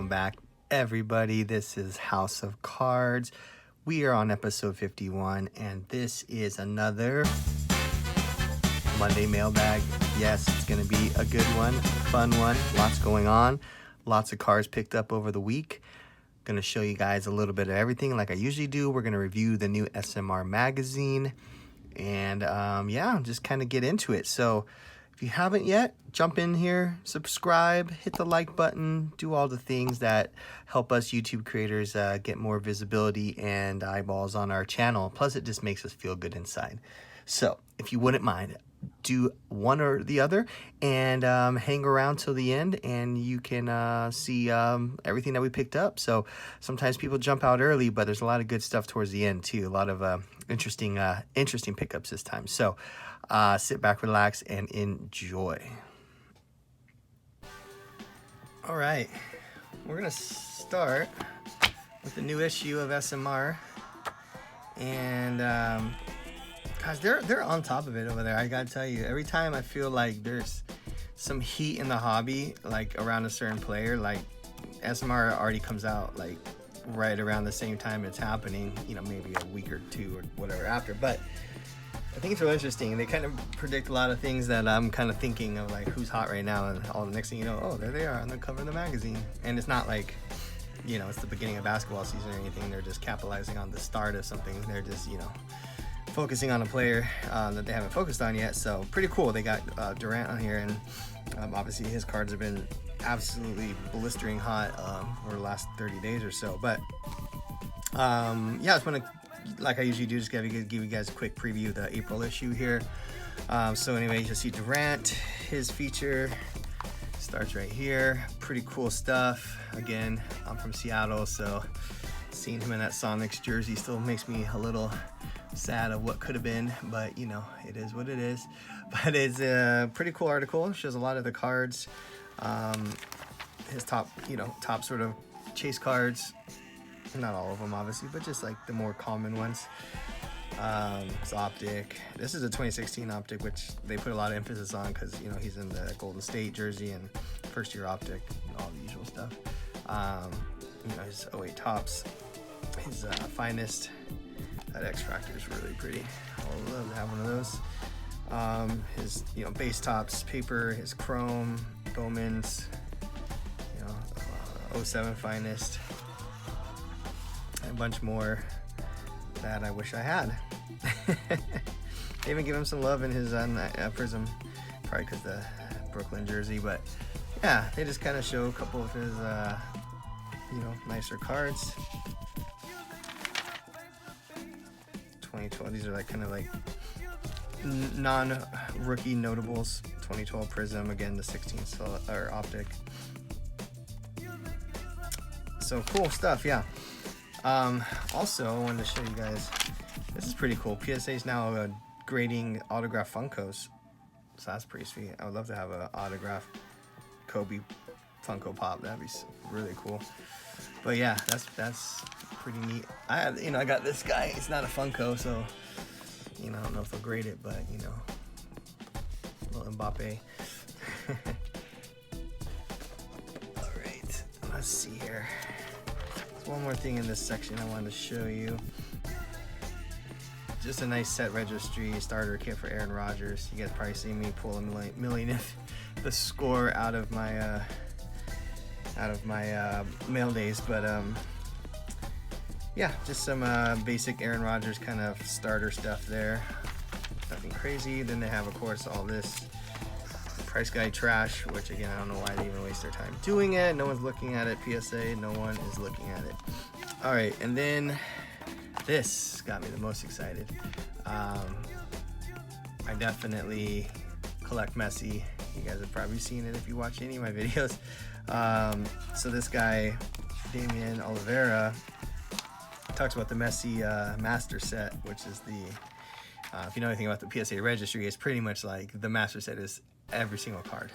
Welcome back, everybody. This is House of Cards. We are on episode 51, and this is another Monday mailbag. Yes, it's going to be a good one, fun one. Lots going on. Lots of cards picked up over the week. Going to show you guys a little bit of everything like I usually do. We're going to review the new SMR Magazine. And just kind of get into it. So if you haven't yet, jump in here, subscribe, hit the like button, do all the things that help us YouTube creators get more visibility and eyeballs on our channel. Plus, it just makes us feel good inside. So if you wouldn't mind, do one or the other and hang around till the end, and you can see everything that we picked up. So sometimes people jump out early, but there's a lot of good stuff towards the end too. A lot of interesting pickups this time. So sit back, relax, and enjoy. All right, we're gonna start with the new issue of SMR, and guys, they're on top of it over there. I gotta tell you, every time I feel like there's some heat in the hobby, like around a certain player, like SMR already comes out like right around the same time it's happening, maybe a week or two or whatever after. But I think it's really interesting. They kind of predict a lot of things that I'm kind of thinking of, like who's hot right now, and all the next thing you know, oh, there they are on the cover of the magazine. And it's not like, it's the beginning of basketball season or anything. They're just capitalizing on the start of something. They're just, focusing on a player that they haven't focused on yet. So pretty cool. They got Durant on here, and obviously his cards have been absolutely blistering hot over the last 30 days or so. But I just want to, like I usually do, just give you guys a quick preview of the April issue here. So anyway, you see Durant, his feature starts right here. Pretty cool stuff. Again, I'm from Seattle, so seeing him in that Sonics jersey still makes me a little sad of what could have been, but it is what it is. But it's a pretty cool article. It shows a lot of the cards, his top sort of chase cards. Not all of them, obviously, but just like the more common ones. It's Optic. This is a 2016 Optic, which they put a lot of emphasis on because he's in the Golden State jersey and first year Optic, all the usual stuff. His 08 tops, his finest. That X Factor is really pretty. I would love to have one of those. His base tops, paper, his chrome, Bowman's, 07 finest. A bunch more that I wish I had. They even give him some love in his Prism, probably because the Brooklyn jersey. But yeah, they just kind of show a couple of his nicer cards. 2012. These are like kind of like non-rookie notables. 2012 Prism, again the 16th or Optic. So cool stuff, yeah. Also, I wanted to show you guys, this is pretty cool. PSA is now grading autograph Funkos, so that's pretty sweet. I would love to have an autograph Kobe Funko Pop. That'd be really cool. But yeah, that's pretty neat. I got this guy. It's not a Funko, so I don't know if they'll grade it, but little Mbappe. All right, let's see here. One more thing in this section I wanted to show you. Just a nice set registry starter kit for Aaron Rodgers. You guys probably see me pull a million if the score out of my mail days, but just some basic Aaron Rodgers kind of starter stuff there. Nothing crazy. Then they have, of course, all this price guide trash, which again, I don't know why they even waste their time doing it. No one's looking at it. PSA, no one is looking at it. All right, and then this got me the most excited. I definitely collect Messi. You guys have probably seen it if you watch any of my videos. So this guy, Damian Oliveira, talks about the Messi master set, which is the, if you know anything about the PSA registry, it's pretty much like the master set is every single card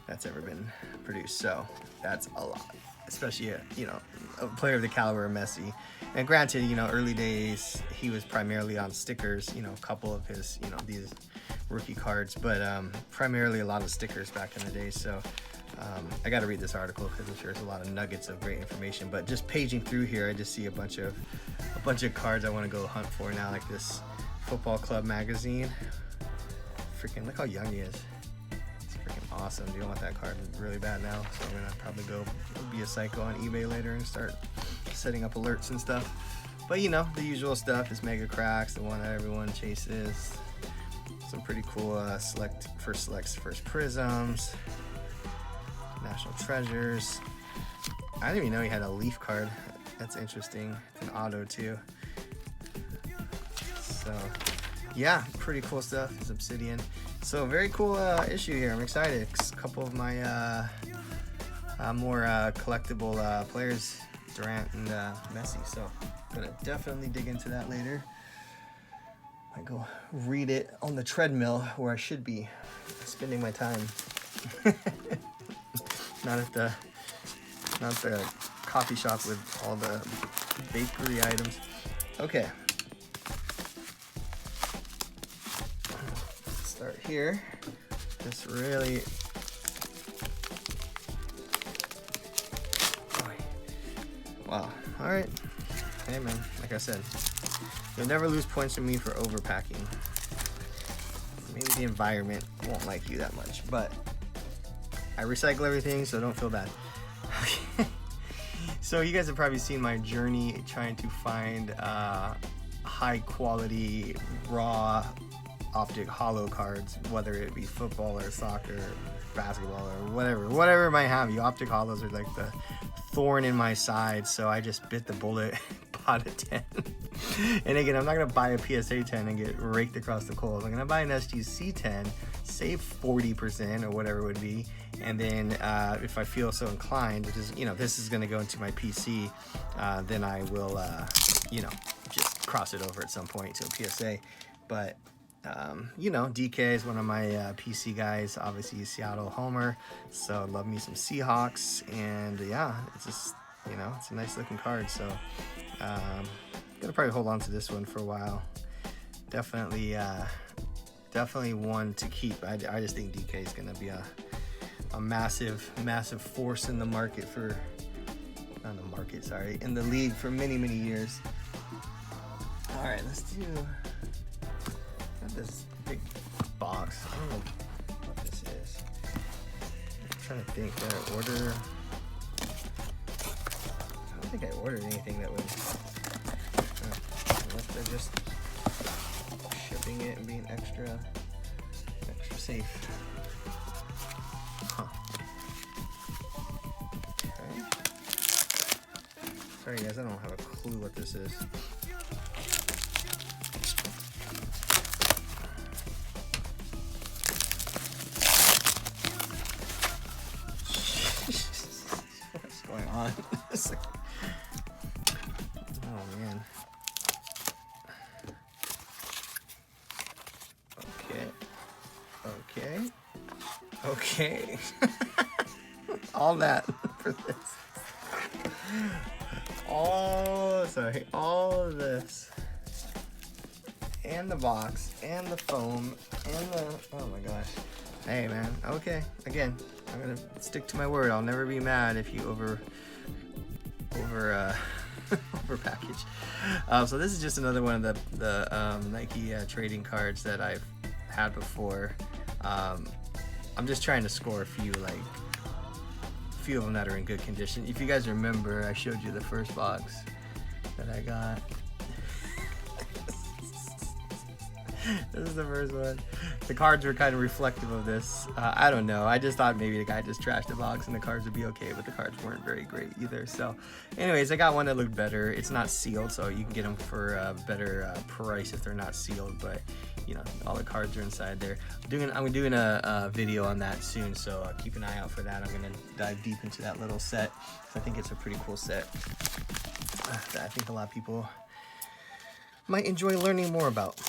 that's ever been produced. So that's a lot, especially a player of the caliber of Messi. And granted, early days he was primarily on stickers, a couple of his these rookie cards, but primarily a lot of stickers back in the day. So I got to read this article because I'm sure there's a lot of nuggets of great information. But just paging through here, I just see a bunch of cards I want to go hunt for now, like this Football Club magazine. Freaking look how young he is. It's freaking awesome. Do you want that card really bad now? So I'm gonna probably go be a psycho on eBay later and start setting up alerts and stuff. But you know, the usual stuff is Mega Cracks, the one that everyone chases. Some pretty cool first prisms, National Treasures. I didn't even know he had a leaf card. That's interesting. It's an auto too. So yeah, pretty cool stuff. It's Obsidian. So very cool issue here. I'm excited. A couple of my more collectible players, Durant and Messi. So gonna definitely dig into that later. I go read it on the treadmill where I should be spending my time. not at the coffee shop with all the bakery items. Okay. Let's start here. This really. Wow. All right. Hey man, like I said, you'll never lose points from me for overpacking. Maybe the environment won't like you that much, but I recycle everything, so don't feel bad. So you guys have probably seen my journey trying to find high quality raw optic holo cards, whether it be football or soccer, basketball or whatever it might have you. Optic holos are like the thorn in my side, so I just bit the bullet, bought a 10. And again, I'm not gonna buy a PSA 10 and get raked across the coals. I'm gonna buy an SGC 10, save 40% or whatever it would be, and then if I feel so inclined, because you know this is gonna go into my PC, then I will you know, just cross it over at some point to a PSA. But you know, DK is one of my PC guys. Obviously, Seattle homer, so love me some Seahawks, and yeah, it's just, you know, it's a nice looking card. So gonna probably hold on to this one for a while. Definitely one to keep. I just think DK is gonna be a massive force in the market for, not in the market, sorry, in the league for many years. All right, let's do. Got this big box. I don't know what this is. I'm trying to think. Did I order? I don't think I ordered anything that would. Unless they're just shipping it and being extra safe. Huh. Okay. Sorry guys, I don't have a clue what this is. What's going on? Oh man. Okay. All that for this. All of this. And the box, and the foam, and the, oh my gosh. Hey man, okay. Again, I'm gonna stick to my word. I'll never be mad if you over package. So this is just another one of the Nike trading cards that I've had before. I'm just trying to score a few of them that are in good condition. If you guys remember, I showed you the first box that I got. This is the first one. The cards were kind of reflective of this. I don't know. I just thought maybe the guy just trashed the box and the cards would be okay, but the cards weren't very great either. So anyways, I got one that looked better. It's not sealed, so you can get them for a better price if they're not sealed, but you know, all the cards are inside there. I'm doing a video on that soon, so keep an eye out for that. I'm gonna dive deep into that little set. I think it's a pretty cool set that I think a lot of people might enjoy learning more about.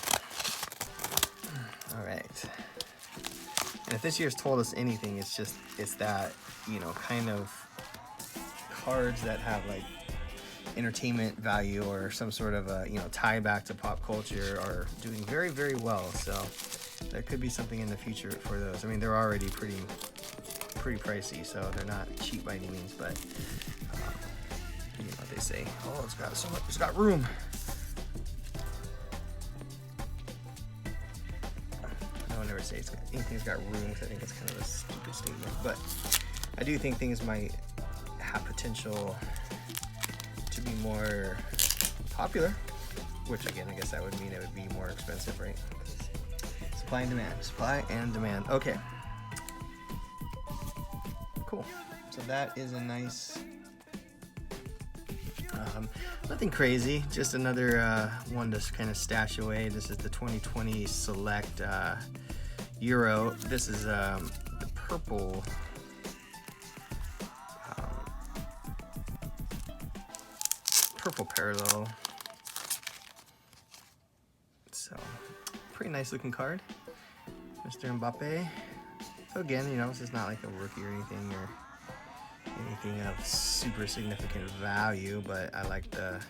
All right. And if this year's told us anything, it's that, you know, kind of cards that have like entertainment value or some sort of a, you know, tie back to pop culture are doing very well. So there could be something in the future for those. I mean, they're already pretty pretty pricey, so they're not cheap by any means, but you know what they say. Oh, it's got so much, it's got room. I would never say anything's got room, because I think it's kind of a stupid statement, but I do think things might have potential to be more popular, which again, I guess that would mean it would be more expensive, right? Supply and demand, supply and demand. Okay, cool. So that is a nice, nothing crazy, just another one to kind of stash away. This is the 2020 Select Euro. This is the purple parallel. So pretty nice looking card, Mr. Mbappe. So again, you know, this is not like a rookie or anything of super significant value, but I like the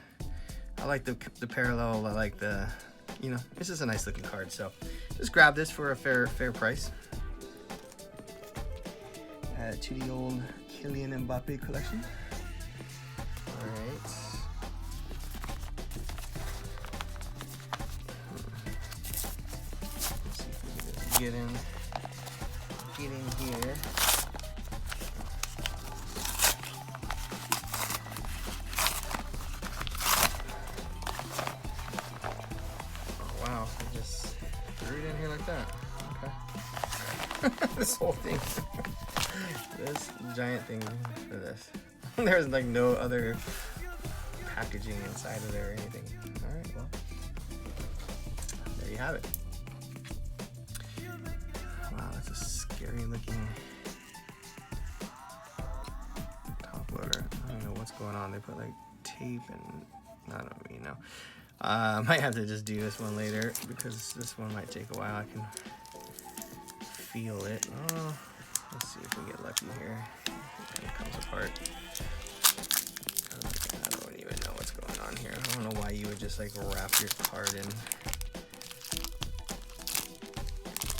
parallel. I like the, you know, this is a nice looking card. So just grab this for a fair price. Add it to the old Kylian Mbappe collection. All right. Let's see if we can just get in here. Oh wow, I just threw it in here like that. Okay. This whole thing. This giant thing for this. There's like no other packaging inside of there or anything. Alright, well, there you have it. Wow, that's a scary looking top loader. I don't know what's going on. They put like tape and I don't really know. I might have to just do this one later because this one might take a while. I can feel it. Oh, let's see if we get lucky here. It kind of comes apart. I don't even know what's going on here. I don't know why you would just like wrap your card in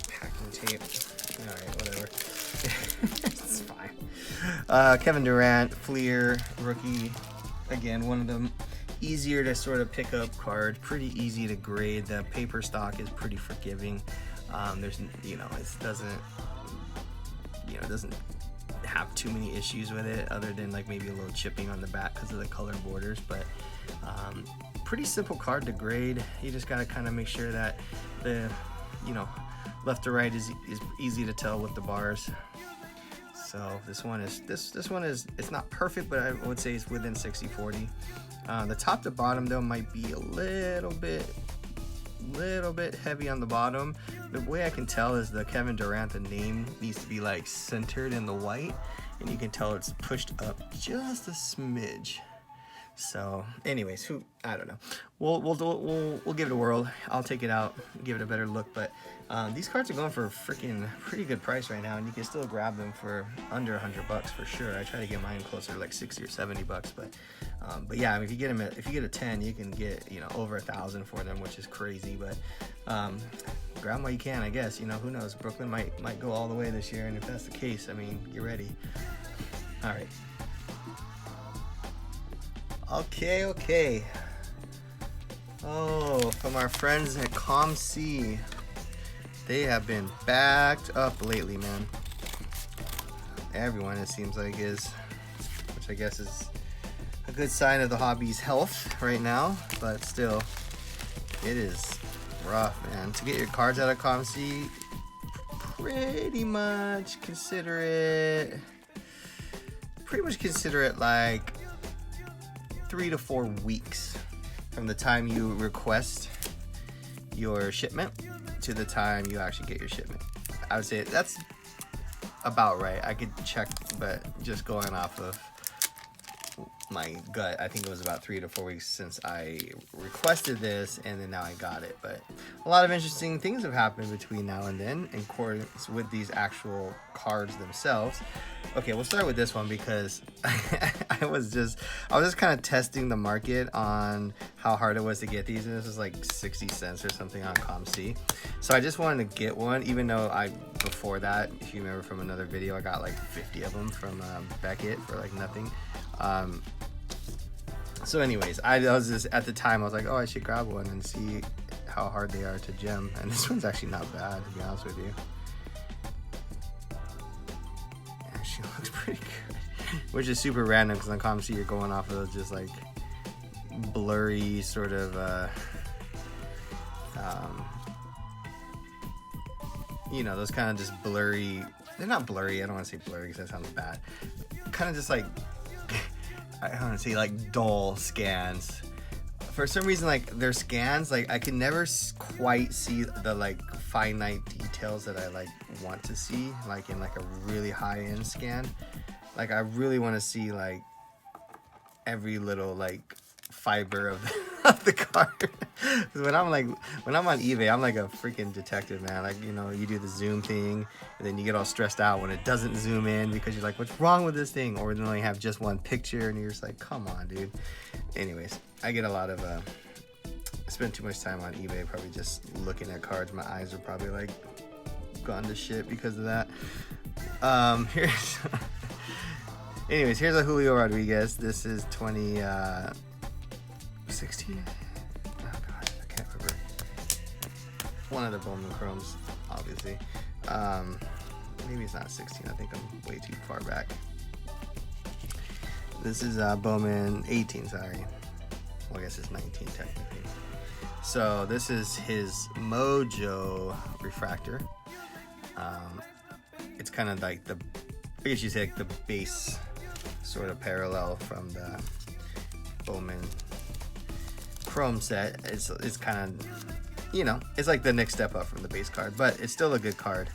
packing tape. Alright, whatever. It's fine. Kevin Durant, Fleer, rookie. Again, one of them easier to sort of pick up card. Pretty easy to grade. The paper stock is pretty forgiving. There's, you know, it doesn't have too many issues with it, other than like maybe a little chipping on the back because of the color borders. But pretty simple card to grade. You just got to kind of make sure that the, you know, left to right is easy to tell with the bars. So this one is it's not perfect, but I would say it's within 60-40. The top to bottom though might be a little bit heavy on the bottom. The way I can tell is the Kevin Durant, the name needs to be like centered in the white, and you can tell it's pushed up just a smidge. So anyways, I don't know. We'll give it a whirl. I'll take it out, give it a better look. But these cards are going for a freaking pretty good price right now, and you can still grab them for under $100 for sure. I try to get mine closer to like 60 or 70 bucks, but yeah, I mean, if you get a 10, you can get, you know, over 1,000 for them, which is crazy. But grab them while you can, I guess. You know, who knows? Brooklyn might go all the way this year, and if that's the case, I mean, get ready. All right. Okay. Oh, from our friends at ComC. They have been backed up lately, man. Everyone, it seems like, is, which I guess is a good sign of the hobby's health right now, but still, it is rough, man. To get your cards out of ComC, pretty much consider it like 3 to 4 weeks from the time you request your shipment to the time you actually get your shipment. I would say that's about right. I could check, but just going off of my gut. I think it was about 3 to 4 weeks since I requested this, and then now I got it. But a lot of interesting things have happened between now and then in accordance with these actual cards themselves. Okay, we'll start with this one because I was just kind of testing the market on how hard it was to get these, and this was like 60 cents or something on ComC. So I just wanted to get one, even though before that, if you remember from another video, I got like 50 of them from Beckett for like nothing. So anyways, I was just, at the time I was like, oh, I should grab one and see how hard they are to gem, and this one's actually not bad, to be honest with you. She looks pretty good, which is super random because on ComC you're going off of those just like blurry sort of you know, those kind of just blurry, they're not blurry, I don't want to say blurry because that sounds bad, kind of just like I don't want to say like dull scans. For some reason, like their scans, like I can never quite see the like finite details that I like want to see, like in like a really high-end scan. Like I really want to see like every little like fiber of the card. when I'm on eBay, I'm like a freaking detective, man. Like, you know, you do the zoom thing and then you get all stressed out when it doesn't zoom in because you're like, what's wrong with this thing? Or they only have just one picture and you're just like, come on, dude. Anyways, I get a lot of I spend too much time on eBay probably just looking at cards. My eyes are probably like gone to shit because of that. Anyways, here's a Julio Rodriguez. This is 2016. Oh god, I can't remember. One of the Bowman Chromes, obviously. Maybe it's not 16. I think I'm way too far back. This is Bowman 18. Sorry. Well, I guess it's 19 technically. So this is his Mojo refractor. It's kind of like I guess you say like the base sort of parallel from the Bowman Chrome set. It's kind of, you know, it's like the next step up from the base card, but it's still a good card,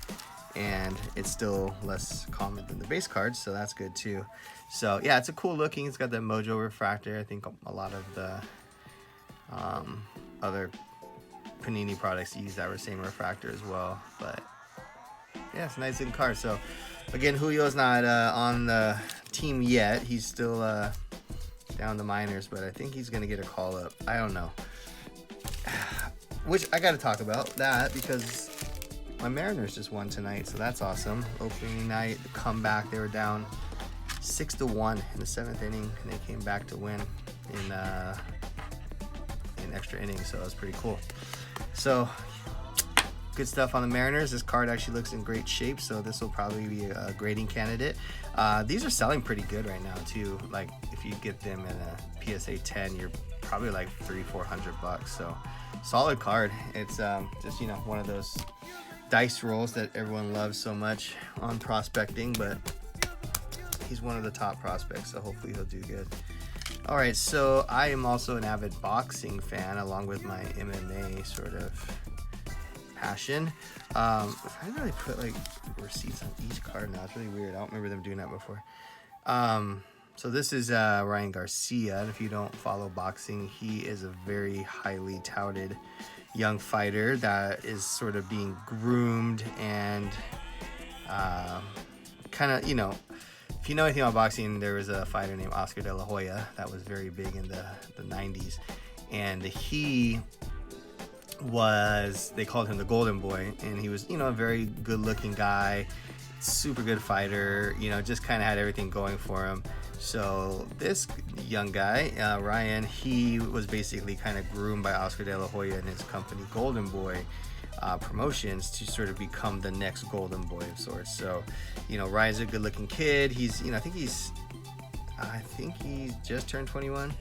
and it's still less common than the base cards, so that's good too. So yeah, it's a cool looking. It's got the Mojo refractor. I think a lot of the other Panini products use that same refractor as well, but yeah, it's a nice looking card. So again, Julio's not on the team yet. He's still down the minors, but I think he's gonna get a call up. I don't know. Which I gotta talk about that because my Mariners just won tonight, so that's awesome. Opening night, the comeback, they were down 6-1 in the 7th inning, and they came back to win in extra innings, so that was pretty cool. So good stuff on the Mariners. This card actually looks in great shape, so this will probably be a grading candidate. These are selling pretty good right now too. Like if you get them in a PSA 10, you're probably like $300-400. So solid card. It's just, you know, one of those dice rolls that everyone loves so much on prospecting, but he's one of the top prospects, so hopefully he'll do good. All right, so I am also an avid boxing fan along with my MMA sort of passion. I really put like receipts on each card now. It's really weird. I don't remember them doing that before. So this is Ryan Garcia, and if you don't follow boxing, he is a very highly touted young fighter that is sort of being groomed and kind of, you know, if you know anything about boxing, there was a fighter named Oscar De La Hoya that was very big in the 90s, and he was, they called him the Golden Boy, and he was, you know, a very good looking guy, super good fighter, you know, just kind of had everything going for him. So this young guy, Ryan, he was basically kind of groomed by Oscar De La Hoya and his company Golden Boy Promotions to sort of become the next Golden Boy of sorts. So, you know, Ryan's a good looking kid. He's, you know, I think he's just turned 21,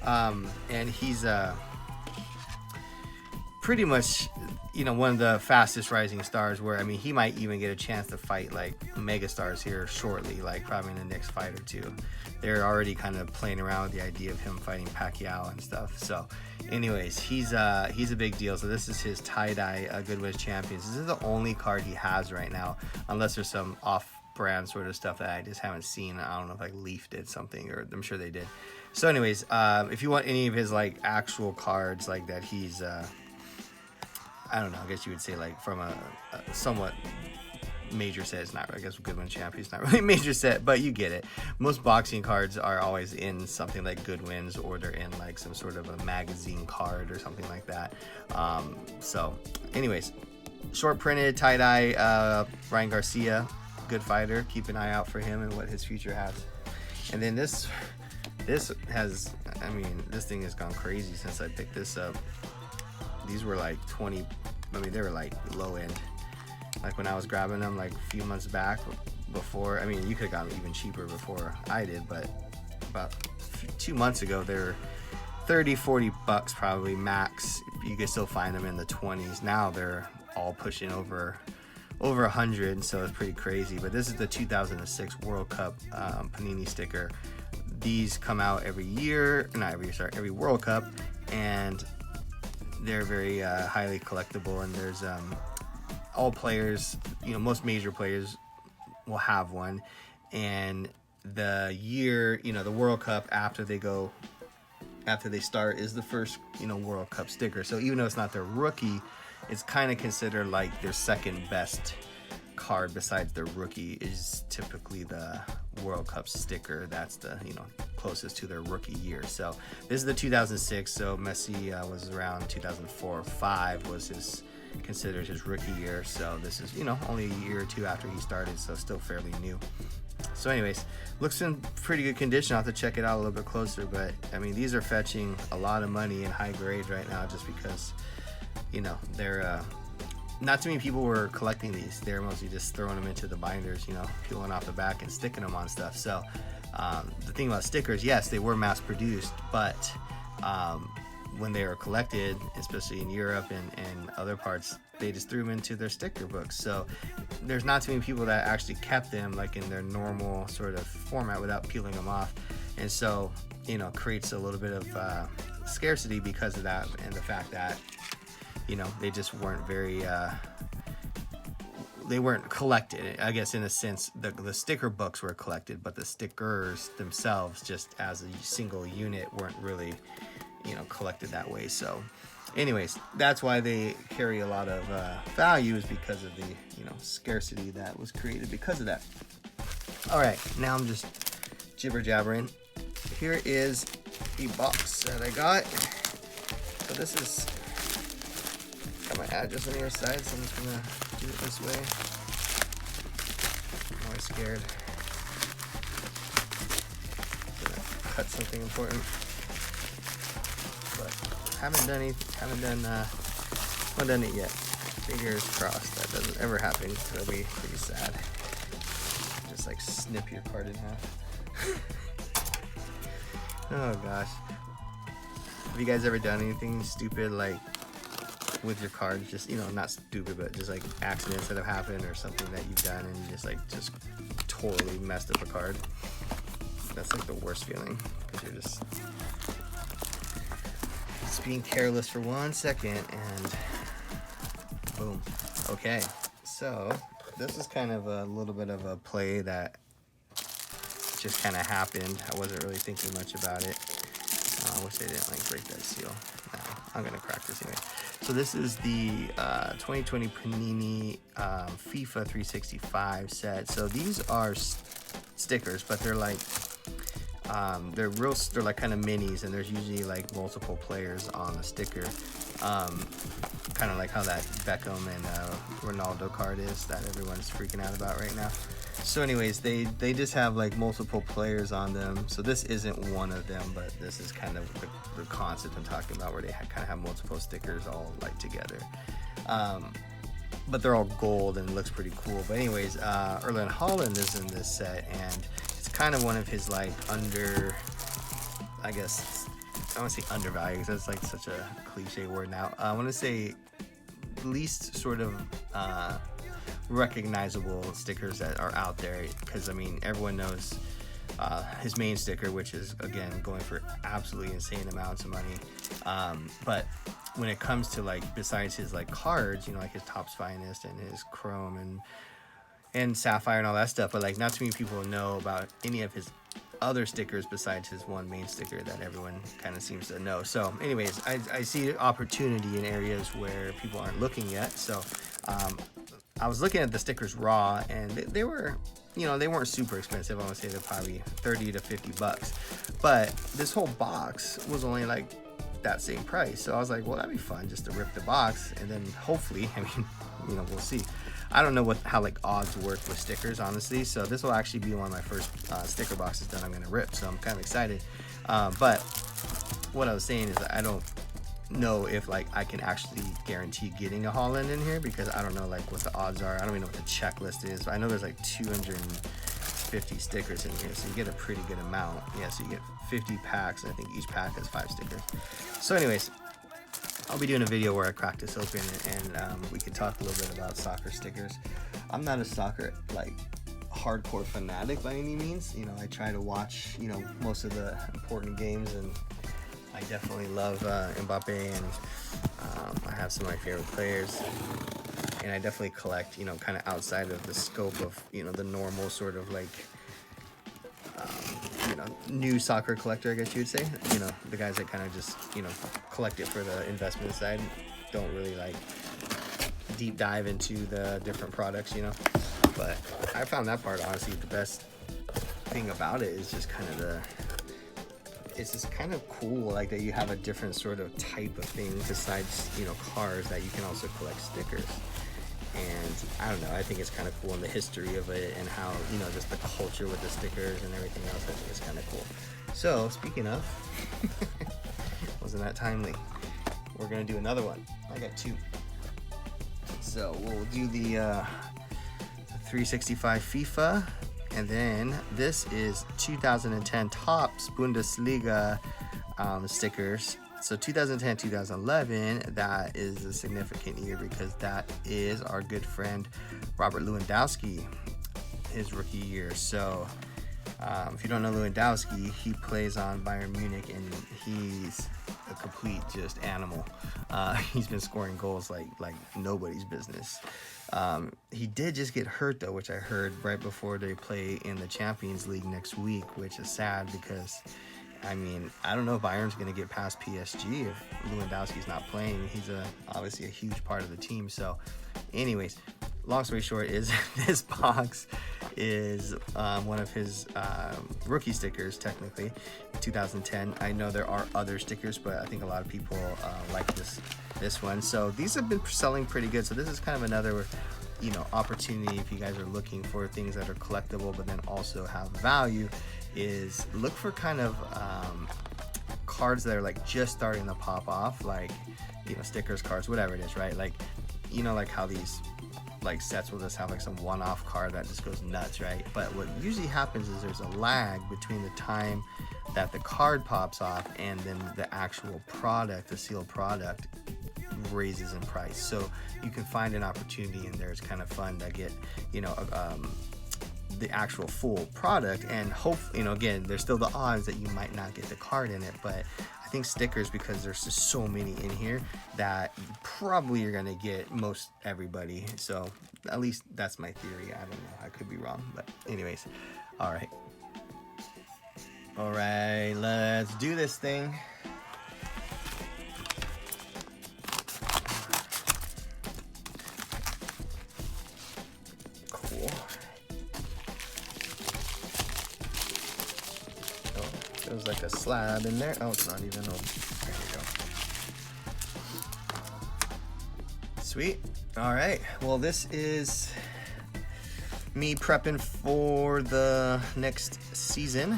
and he's pretty much, you know, one of the fastest rising stars, where I mean he might even get a chance to fight like mega stars here shortly, like probably in the next fight or two. They're already kind of playing around with the idea of him fighting Pacquiao and stuff. So anyways, he's a big deal. So this is his tie-dye Goodwill Champions. This is the only card he has right now, unless there's some brand sort of stuff that I just haven't seen. I don't know if like Leaf did something, or I'm sure they did. So anyways, if you want any of his like actual cards like that, he's I don't know, I guess you would say like from a somewhat major set. It's not, I guess Goodwin Champion's not really a major set, but you get it. Most boxing cards are always in something like Goodwin's, or they're in like some sort of a magazine card or something like that. So anyways, short printed tie-dye Ryan Garcia, good fighter. Keep an eye out for him and what his future has. And then this has, I mean, this thing has gone crazy since I picked this up. These were like 20, I mean, they were like low end. Like when I was grabbing them like a few months back before, I mean, you could have gotten even cheaper before I did, but about 2 months ago, they were 30, 40 bucks probably max. You can still find them in the 20s. Now they're all pushing over 100, so it's pretty crazy. But this is the 2006 World Cup Panini sticker. These come out every year, not every year, sorry, every World Cup, and they're very highly collectible. And there's all players, you know, most major players will have one. And the year, you know, the World Cup after they start is the first, you know, World Cup sticker. So even though it's not their rookie, it's kind of considered like their second best card besides their rookie is typically the World Cup sticker. That's the, you know, closest to their rookie year. So this is the 2006. So Messi was around 2004 or 5 was considered his rookie year. So this is, you know, only a year or two after he started, so still fairly new. So anyways, looks in pretty good condition. I'll have to check it out a little bit closer, but I mean, these are fetching a lot of money in high grade right now just because, you know, they're not too many people were collecting these. They're mostly just throwing them into the binders, you know, peeling off the back and sticking them on stuff. So the thing about stickers, yes, they were mass produced, but when they were collected, especially in Europe and other parts, they just threw them into their sticker books. So there's not too many people that actually kept them like in their normal sort of format without peeling them off. And so, you know, creates a little bit of scarcity because of that, and the fact that, you know, they just weren't very they weren't collected. I guess in a sense the sticker books were collected, but the stickers themselves just as a single unit weren't really, you know, collected that way. So anyways, that's why they carry a lot of value, is because of the, you know, scarcity that was created because of that. All right, now I'm just jibber jabbering. Here is the box that I got. So this is got my address on the other side, so I'm just gonna do it this way. I'm always scared. Gonna cut something important. Haven't done it yet. Fingers crossed that doesn't ever happen. It'll be pretty sad. Just like snip your card in half. Oh gosh. Have you guys ever done anything stupid like with your cards? Just, you know, not stupid, but just like accidents that have happened or something that you've done and you just totally messed up a card. That's like the worst feeling, because you're just being careless for 1 second and boom. Okay, so this is kind of a little bit of a play that just kind of happened. I wasn't really thinking much about it. I wish I didn't like break that seal. No, I'm gonna crack this anyway. So this is the 2020 Panini FIFA 365 set. So these are stickers, but they're like they're like kind of minis, and there's usually like multiple players on the sticker, kind of like how that Beckham and Ronaldo card is that everyone's freaking out about right now. So anyways, they just have like multiple players on them. So this isn't one of them, but this is kind of the concept I'm talking about, where they kind of have multiple stickers all like together. But they're all gold and looks pretty cool. But anyways, Erling Haaland is in this set, and kind of one of his like I guess I want to say undervalued, because that's like such a cliche word now. I want to say least sort of recognizable stickers that are out there, because I mean everyone knows his main sticker, which is again going for absolutely insane amounts of money, but when it comes to like besides his like cards, you know, like his Topps Finest and his Chrome and and Sapphire and all that stuff, but like not too many people know about any of his other stickers besides his one main sticker that everyone kind of seems to know. So anyways, I see opportunity in areas where people aren't looking yet. So I was looking at the stickers raw, and they were, you know, they weren't super expensive. I want to say they're probably 30 to 50 bucks, but this whole box was only like that same price. So I was like, well, that'd be fun just to rip the box, and then hopefully, I mean, you know, we'll see. I don't know how like odds work with stickers, honestly. So this will actually be one of my first sticker boxes that I'm gonna rip. So I'm kind of excited. But what I was saying is that I don't know if like I can actually guarantee getting a Holland in here, because I don't know like what the odds are. I don't even know what the checklist is. I know there's like 250 stickers in here, so you get a pretty good amount. Yeah, so you get 50 packs, and I think each pack has 5 stickers. So anyways, I'll be doing a video where I crack this open, and we can talk a little bit about soccer stickers. I'm not a soccer like hardcore fanatic by any means. You know, I try to watch, you know, most of the important games, and I definitely love Mbappe, and I have some of my favorite players, and I definitely collect, you know, kind of outside of the scope of, you know, the normal sort of like you know, new soccer collector, I guess you would say. You know, the guys that kind of just, you know, collect it for the investment side, don't really like deep dive into the different products, you know. But I found that part, honestly, the best thing about it is just kind of it's just kind of cool, like that you have a different sort of type of thing besides, you know, cars, that you can also collect stickers. And I don't know, I think it's kind of cool, in the history of it, and how, you know, just the culture with the stickers and everything else. I think it's kind of cool. So speaking of, wasn't that timely? We're gonna do another one. I got 2. So we'll do the 365 FIFA, and then this is 2010 Topps Bundesliga stickers. So 2010, 2011, that is a significant year, because that is our good friend Robert Lewandowski, his rookie year. So if you don't know Lewandowski, he plays on Bayern Munich, and he's a complete just animal. He's been scoring goals like nobody's business. He did just get hurt though, which I heard right before they play in the Champions League next week, which is sad, because I mean, I don't know if Bayern's going to get past PSG if Lewandowski's not playing. He's obviously a huge part of the team. So anyways, long story short is this box is one of his rookie stickers, technically, 2010. I know there are other stickers, but I think a lot of people like this one. So these have been selling pretty good. So this is kind of another, you know, opportunity if you guys are looking for things that are collectible but then also have value, is look for kind of cards that are like just starting to pop off, like, you know, stickers, cards, whatever it is, right? Like, you know, like how these like sets will just have like some one-off card that just goes nuts, right? But what usually happens is there's a lag between the time that the card pops off and then the actual product, the sealed product, raises in price. So you can find an opportunity in there. It's kind of fun to get, you know, the actual full product, and hope, you know, again, there's still the odds that you might not get the card in it, but I think stickers, because there's just so many in here, that probably you're gonna get most everybody. So at least that's my theory. I don't know, I could be wrong, but anyways, all right, let's do this thing. There's like a slab in there. Oh, it's not even open. There you go. Sweet. All right. Well, this is me prepping for the next season.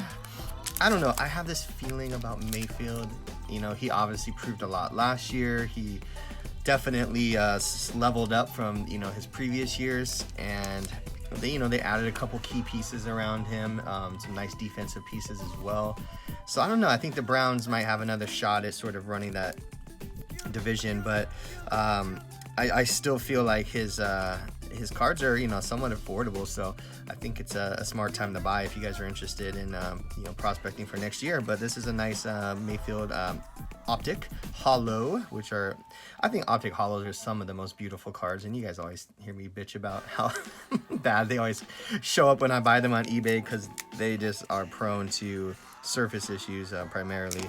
I don't know. I have this feeling about Mayfield. You know, he obviously proved a lot last year. He definitely leveled up from, you know, his previous years, and they, you know, they added a couple key pieces around him, some nice defensive pieces as well. So I don't know. I think the Browns might have another shot at sort of running that division, but I still feel like his his cards are, you know, somewhat affordable, so I think it's a smart time to buy if you guys are interested in, you know, prospecting for next year. But this is a nice Mayfield Optic Hollow, which are, I think Optic Hollows are some of the most beautiful cards, and you guys always hear me bitch about how bad they always show up when I buy them on eBay, because they just are prone to surface issues primarily.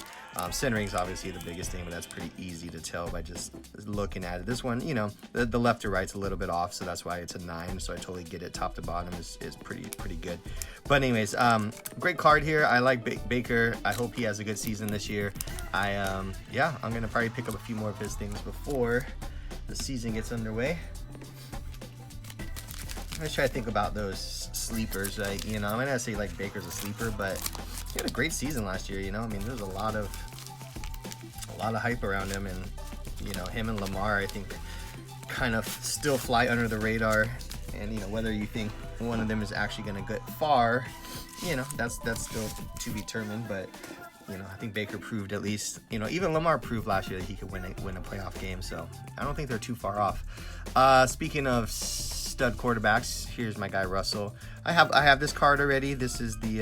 Centering's obviously the biggest thing, but that's pretty easy to tell by just looking at it. This one, you know, the left to right's a little bit off, so that's why it's a 9, so I totally get it. Top to bottom is pretty good. But anyways, great card here. I like Baker. I hope he has a good season this year. Yeah, I'm gonna probably pick up a few more of his things before the season gets underway. I'm gonna try to think about those sleepers. You know, I'm gonna say like Baker's a sleeper, but he had a great season last year. You know, I mean, there's a lot of hype around him, and you know, him and Lamar, I think, kind of still fly under the radar. And you know, whether you think one of them is actually gonna get far, you know, that's still to be determined. But you know, I think Baker proved, at least, you know, even Lamar proved last year that he could win a playoff game. So I don't think they're too far off. Speaking of stud quarterbacks, here's my guy Russell. I have this card already. This is the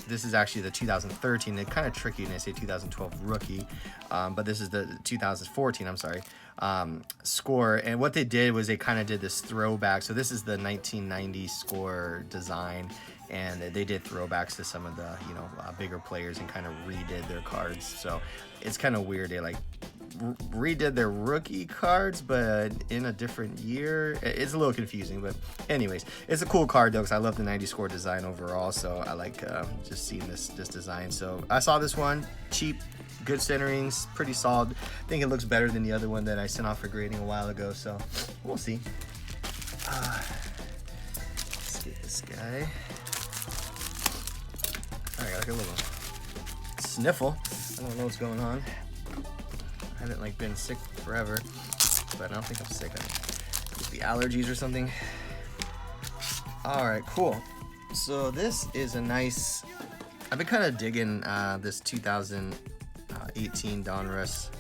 this is actually the 2013. It's kind of tricky when I say 2012 rookie, but this is the 2014. I'm sorry, score. And what they did was they kind of did this throwback. So this is the 1990 score design, and they did throwbacks to some of the, you know, bigger players and kind of redid their cards. So it's kind of weird. They like redid their rookie cards, but in a different year. It's a little confusing, but anyways, it's a cool card though, because I love the 90 score design overall. So I like just seeing this design. So I saw this one, cheap, good centerings, pretty solid. I think it looks better than the other one that I sent off for grading a while ago. So we'll see. Let's get this guy. I got like a little sniffle. I don't know what's going on. I haven't like been sick forever, but I don't think I'm sick. Could be allergies or something. All right, cool. So this is a nice, I've been kind of digging this 2018 Donruss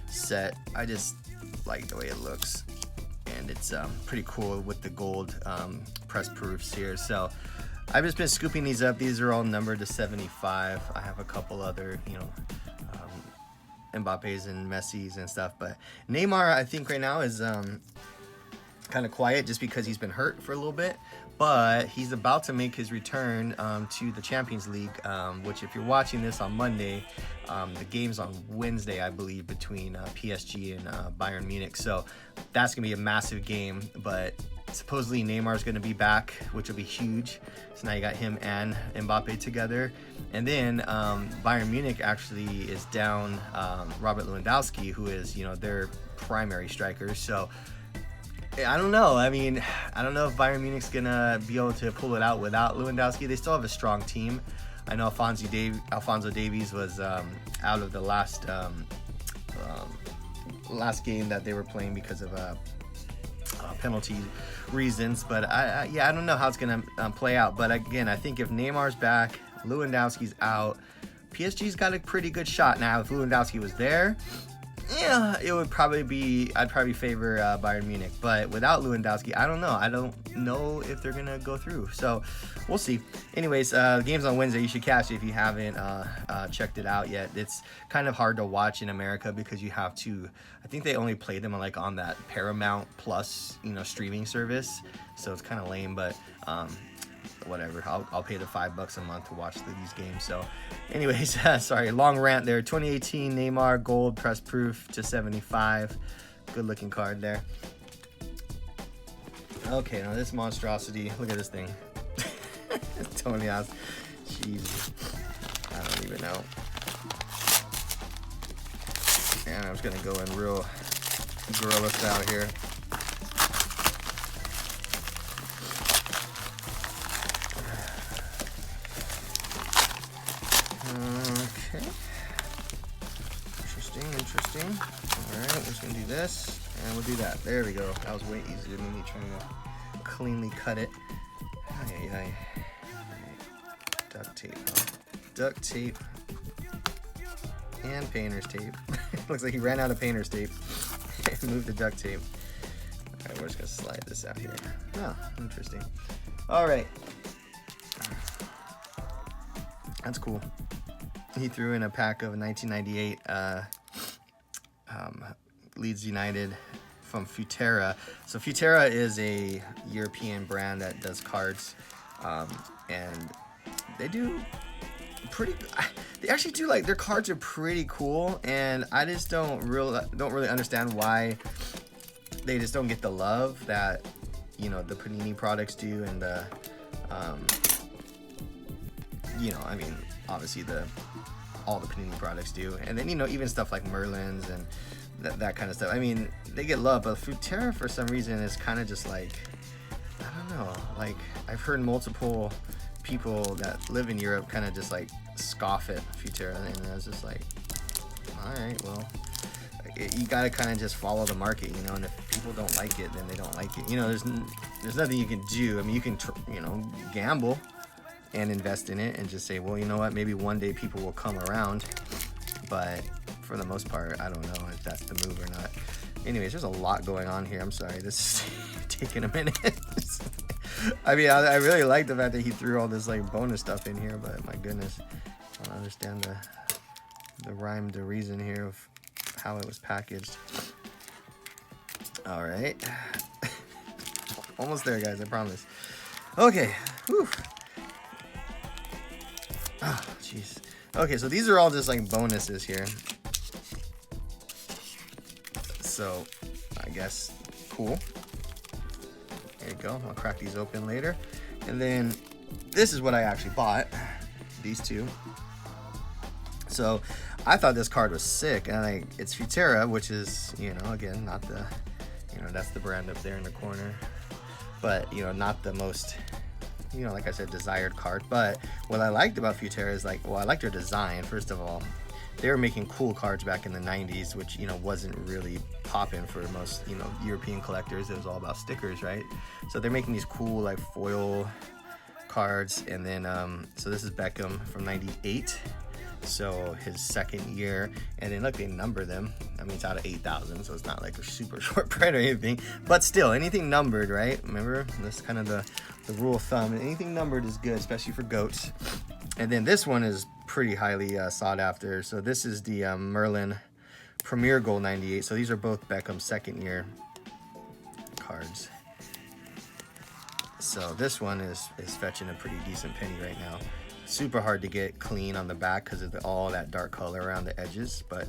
set. I just like the way it looks, and it's pretty cool with the gold press proofs here. So I've just been scooping these up. These are all numbered to 75. I have a couple other, you know, Mbappe's and Messi's and stuff, but Neymar, I think right now is kind of quiet just because he's been hurt for a little bit, but he's about to make his return to the Champions League, which if you're watching this on Monday, the game's on Wednesday, I believe, between PSG and Bayern Munich. So that's gonna be a massive game, but supposedly Neymar's going to be back, which will be huge. So now you got him and Mbappe together. And then Bayern Munich actually is down Robert Lewandowski, who is, you know, their primary striker. So I don't know. I mean, I don't know if Bayern Munich's going to be able to pull it out without Lewandowski. They still have a strong team. I know Alphonso Davies was out of the last game that they were playing because of penalty reasons, but I don't know how it's gonna play out. But again, I think if Neymar's back, Lewandowski's out, PSG's got a pretty good shot. Now if Lewandowski was there, yeah, it would probably be, I'd probably favor Bayern Munich, but without Lewandowski, I don't know if they're gonna go through, so we'll see. Anyways, the game's on Wednesday. You should catch it if you haven't checked it out yet. It's kind of hard to watch in America because you have to, I think they only play them like on that Paramount Plus, you know, streaming service, so it's kind of lame, but whatever, I'll pay the $5 a month to watch these games. So anyways, sorry, long rant there. 2018 Neymar gold press proof to 75. Good looking card there. Okay, now this monstrosity, look at this thing. Tony Oz, Jesus, I don't even know. And I'm just gonna go in real gorilla style here. Okay. Interesting. Alright, we're just gonna do this, and we'll do that. There we go. That was way easier than me trying to cleanly cut it. Right. Duct tape. Duct tape. And painter's tape. Looks like he ran out of painter's tape. And moved the duct tape. Alright, we're just Let's slide this out here. Oh, interesting. All right. That's cool. He threw in a pack of 1998 Leeds United from Futera. So Futera is a European brand that does cards, and they do pretty. They actually do, like, their cards are pretty cool, and I just don't really understand why they just don't get the love that, you know, the Panini products do, and the you know, I mean, obviously all the Panini products do, and then, you know, even stuff like Merlin's and that kind of stuff. I mean, they get love, but Futera for some reason is kind of just like, I don't know, like, I've heard multiple people that live in Europe kind of just like scoff at Futera, and I was just like, all right, well, you gotta kind of just follow the market, you know, and if people don't like it, then they don't like it, you know. There's nothing you can do. I mean, you can you know, gamble and invest in it and just say, well, you know what, maybe one day people will come around, but for the most part, I don't know if that's the move or not. Anyways, there's a lot going on here. I'm sorry, this is taking a minute. I mean, I really like the fact that he threw all this, like, bonus stuff in here, but my goodness, I don't understand the rhyme to reason here of how it was packaged. All right. Almost there, guys, I promise. Okay. Whew. Oh, jeez. Okay, so these are all just, like, bonuses here. So, I guess, cool. There you go. I'll crack these open later. And then, this is what I actually bought. These two. So, I thought this card was sick. And it's Futera, which is, you know, again, not the, you know, that's the brand up there in the corner. But, you know, not the most, you know, like I said, desired card. But what I liked about Futera is, like, well, I liked their design, first of all. They were making cool cards back in the 90s, which, you know, wasn't really popping for most, you know, European collectors. It was all about stickers, right? So they're making these cool, like, foil cards. And then, so this is Beckham from 98. So his second year. And then, look, they number them. I mean, it's out of 8,000, so it's not like a super short print or anything. But still, anything numbered, right? Remember, that's kind of the rule of thumb. Anything numbered is good, especially for goats. And then this one is pretty highly sought after. So this is the Merlin Premier Gold 98. So these are both Beckham's second year cards. So this one is fetching a pretty decent penny right now. Super hard to get clean on the back because of all that dark color around the edges. But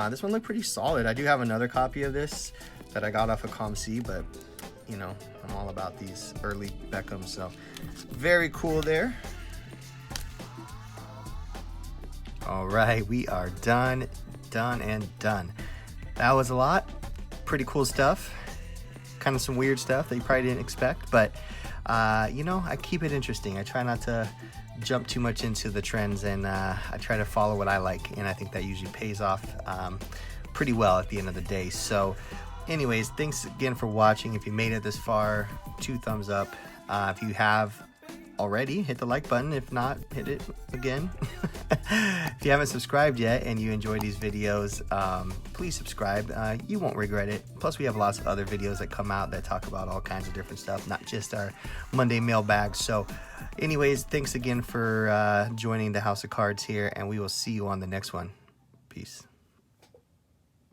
this one looked pretty solid. I do have another copy of this that I got off of ComC, but, you know, I'm all about these early Beckhams. So very cool there. All right, we are done. That was a lot. Pretty cool stuff. Kind of some weird stuff that you probably didn't expect, but you know, I keep it interesting. I try not to jump too much into the trends, and I try to follow what I like, and I think that usually pays off pretty well at the end of the day. So anyways, thanks again for watching. If you made it this far, 2 thumbs up. If you have already, hit the like button. If not, hit it again. If you haven't subscribed yet and you enjoy these videos, please subscribe. You won't regret it. Plus, we have lots of other videos that come out that talk about all kinds of different stuff, not just our Monday mailbag. So anyways, thanks again for joining the House of Cards here, and we will see you on the next one. Peace.